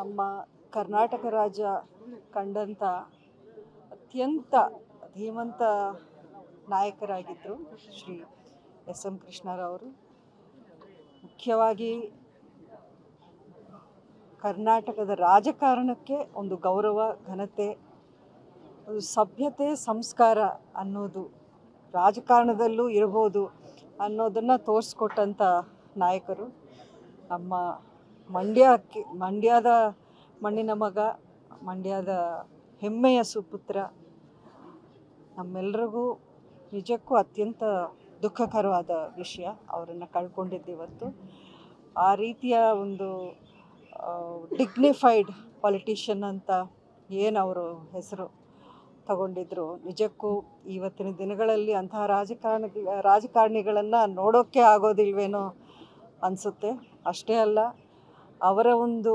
ನಮ್ಮ ಕರ್ನಾಟಕ ರಾಜ್ಯ ಕಂಡಂಥ ಅತ್ಯಂತ ಧೀಮಂತ ನಾಯಕರಾಗಿದ್ದರು ಶ್ರೀ ಎಸ್ ಎಂ ಕೃಷ್ಣರವರು. ಮುಖ್ಯವಾಗಿ ಕರ್ನಾಟಕದ ರಾಜಕಾರಣಕ್ಕೆ ಒಂದು ಗೌರವ, ಘನತೆ, ಒಂದು ಸಭ್ಯತೆ, ಸಂಸ್ಕಾರ ಅನ್ನೋದು ರಾಜಕಾರಣದಲ್ಲೂ ಇರ್ಬೋದು ಅನ್ನೋದನ್ನು ತೋರಿಸ್ಕೊಟ್ಟಂಥ ನಾಯಕರು. ನಮ್ಮ ಮಂಡ್ಯದ ಮಣ್ಣಿನ ಮಗ, ಮಂಡ್ಯದ ಹೆಮ್ಮೆಯ ಸುಪುತ್ರ. ನಮ್ಮೆಲ್ಲರಿಗೂ ನಿಜಕ್ಕೂ ಅತ್ಯಂತ ದುಃಖಕರವಾದ ವಿಷಯ, ಅವರನ್ನು ಕಳ್ಕೊಂಡಿದ್ದು. ಆ ರೀತಿಯ ಒಂದು ಡಿಗ್ನಿಫೈಡ್ ಪೊಲಿಟಿಷಿಯನ್ ಅಂತ ಏನು ಅವರು ಹೆಸರು ತಗೊಂಡಿದ್ರು, ನಿಜಕ್ಕೂ ಇವತ್ತಿನ ದಿನಗಳಲ್ಲಿ ಅಂತಹ ರಾಜಕಾರಣಿಗಳನ್ನು ನೋಡೋಕ್ಕೆ ಆಗೋದಿಲ್ವೇನೋ ಅನಿಸುತ್ತೆ. ಅಷ್ಟೇ ಅಲ್ಲ, ಅವರ ಒಂದು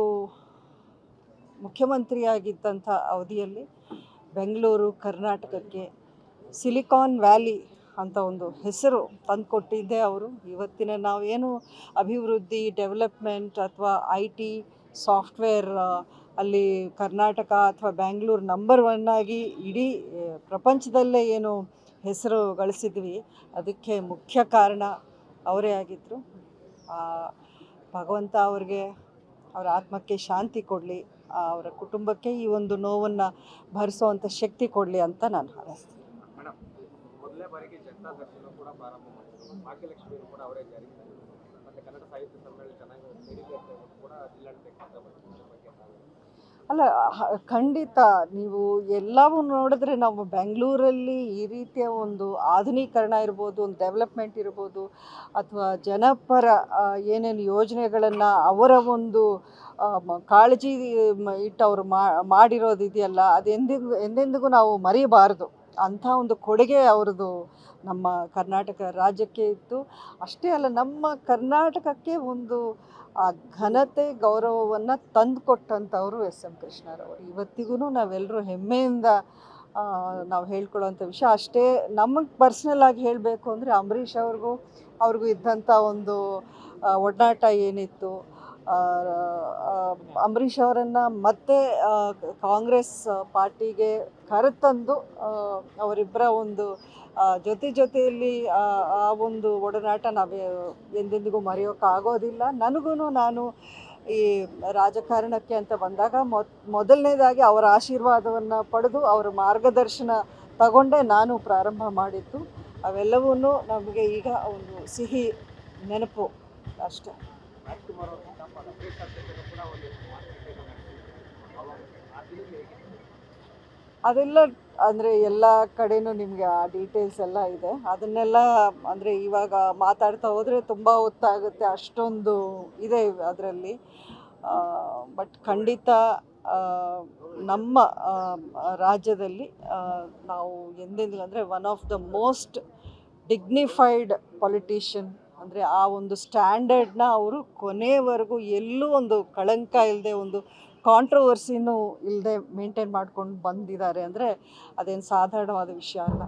ಮುಖ್ಯಮಂತ್ರಿಯಾಗಿದ್ದಂಥ ಅವಧಿಯಲ್ಲಿ ಬೆಂಗಳೂರು ಕರ್ನಾಟಕಕ್ಕೆ ಸಿಲಿಕಾನ್ ವ್ಯಾಲಿ ಅಂತ ಒಂದು ಹೆಸರು ತಂದುಕೊಟ್ಟಿದ್ದೇ ಅವರು. ಇವತ್ತಿನ ನಾವೇನು ಅಭಿವೃದ್ಧಿ, ಡೆವಲಪ್ಮೆಂಟ್ ಅಥವಾ IT, ಸಾಫ್ಟ್ವೇರ್ ಅಲ್ಲಿ ಕರ್ನಾಟಕ ಅಥವಾ ಬ್ಯಾಂಗ್ಳೂರು ನಂಬರ್ 1 ಆಗಿ ಇಡೀ ಪ್ರಪಂಚದಲ್ಲೇ ಏನು ಹೆಸರು ಗಳಿಸಿದ್ವಿ, ಅದಕ್ಕೆ ಮುಖ್ಯ ಕಾರಣ ಅವರೇ ಆಗಿದ್ದರು. ಭಗವಂತ ಅವ್ರಿಗೆ, ಅವರ ಆತ್ಮಕ್ಕೆ ಶಾಂತಿ ಕೊಡಲಿ, ಅವರ ಕುಟುಂಬಕ್ಕೆ ಈ ಒಂದು ನೋವನ್ನು ಭರಿಸುವಂಥ ಶಕ್ತಿ ಕೊಡಲಿ ಅಂತ ನಾನು ಹಾರೈಸ್ತೀನಿ. ಮೊದಲನೇ ಬಾರಿಗೆ ಜನತಾ ದರ್ಶನ ಕೂಡ ಪ್ರಾರಂಭ ಮಾಡಿದ್ರು. ಭಾಗ್ಯಲಕ್ಷ್ಮಿ ಕೂಡ ಅವರೇ ಜಾರಿ ಮಾಡಿದ್ರು. ಮತ್ತೆ ಕನ್ನಡ ಸಾಹಿತ್ಯ ಸಮ್ಮೇಳನ ಚೆನ್ನಾಗಿ ನಡೀಲಿ ಅಂತ ಕೂಡ ಜಿಲ್ಲಾಡಳಿತ ಅಲ್ಲ, ಖಂಡಿತ ನೀವು ಎಲ್ಲವೂ ನೋಡಿದ್ರೆ ನಾವು ಬೆಂಗಳೂರಲ್ಲಿ ಈ ರೀತಿಯ ಒಂದು ಆಧುನೀಕರಣ ಇರ್ಬೋದು, ಒಂದು ಡೆವಲಪ್ಮೆಂಟ್ ಇರ್ಬೋದು, ಅಥವಾ ಜನಪರ ಏನೇನು ಯೋಜನೆಗಳನ್ನು ಅವರ ಒಂದು ಕಾಳಜಿ ಇಟ್ಟು ಅವರು ಮಾಡಿರೋದಿದೆಯಲ್ಲ, ಅದು ಎಂದೆಂದಿಗೂ ನಾವು ಮರೀಬಾರದು. ಅಂಥ ಒಂದು ಕೊಡುಗೆ ಅವ್ರದ್ದು ನಮ್ಮ ಕರ್ನಾಟಕ ರಾಜ್ಯಕ್ಕೆ ಇತ್ತು. ಅಷ್ಟೇ ಅಲ್ಲ, ನಮ್ಮ ಕರ್ನಾಟಕಕ್ಕೆ ಒಂದು ಆ ಘನತೆ, ಗೌರವವನ್ನು ತಂದುಕೊಟ್ಟಂಥವರು ಎಸ್ ಎಂ ಕೃಷ್ಣರವರು. ಇವತ್ತಿಗೂ ನಾವೆಲ್ಲರೂ ಹೆಮ್ಮೆಯಿಂದ ನಾವು ಹೇಳ್ಕೊಳ್ಳೋವಂಥ ವಿಷಯ. ಅಷ್ಟೇ, ನಮಗೆ ಪರ್ಸ್ನಲ್ ಆಗಿ ಹೇಳಬೇಕು ಅಂದರೆ ಅಂಬರೀಷ್ ಅವ್ರಿಗೂ ಇದ್ದಂಥ ಒಂದು ಒಡನಾಟ ಏನಿತ್ತು, ಅಂಬರೀಷ್ ಅವರನ್ನು ಮತ್ತೆ ಕಾಂಗ್ರೆಸ್ ಪಾರ್ಟಿಗೆ ಕರೆತಂದು ಅವರಿಬ್ಬರ ಒಂದು ಜೊತೆಯಲ್ಲಿ ಆ ಒಂದು ಒಡನಾಟ ನಾವು ಎಂದೆಂದಿಗೂ ಮರೆಯೋಕ್ಕಾಗೋದಿಲ್ಲ. ನಾನು ಈ ರಾಜಕಾರಣಕ್ಕೆ ಅಂತ ಬಂದಾಗ ಮೊದಲನೇದಾಗಿ ಅವರ ಆಶೀರ್ವಾದವನ್ನು ಪಡೆದು ಅವರ ಮಾರ್ಗದರ್ಶನ ತಗೊಂಡೇ ನಾನು ಪ್ರಾರಂಭ ಮಾಡಿದ್ದು. ಅವೆಲ್ಲವೂ ನಮಗೆ ಈಗ ಒಂದು ಸಿಹಿ ನೆನಪು ಅಷ್ಟೇ. ಅದೆಲ್ಲ ಅಂದರೆ ಎಲ್ಲ ಕಡೆನೂ ನಿಮಗೆ ಆ ಡೀಟೇಲ್ಸ್ ಎಲ್ಲ ಇದೆ. ಅದನ್ನೆಲ್ಲ ಅಂದರೆ ಇವಾಗ ಮಾತಾಡ್ತಾ ಹೋದರೆ ತುಂಬ ಹೊತ್ತಾಗುತ್ತೆ, ಅಷ್ಟೊಂದು ಇದೆ ಅದರಲ್ಲಿ. ಬಟ್ ಖಂಡಿತ ನಮ್ಮ ರಾಜ್ಯದಲ್ಲಿ ನಾವು ಎಂದೆಂದಿಗೂ ಅಂದರೆ one of the most dignified politician, ಅಂದರೆ ಆ ಒಂದು ಸ್ಟ್ಯಾಂಡರ್ಡ್ನ ಅವರು ಕೊನೆವರೆಗೂ ಎಲ್ಲೂ ಒಂದು ಕಳಂಕ ಇಲ್ಲದೆ, ಒಂದು ಕಾಂಟ್ರವರ್ಸಿನೂ ಇಲ್ಲದೆ ಮೇಂಟೈನ್ ಮಾಡ್ಕೊಂಡು ಬಂದಿದ್ದಾರೆ ಅಂದರೆ ಅದೇನು ಸಾಧಾರಣವಾದ ವಿಷಯ ಅಲ್ಲ.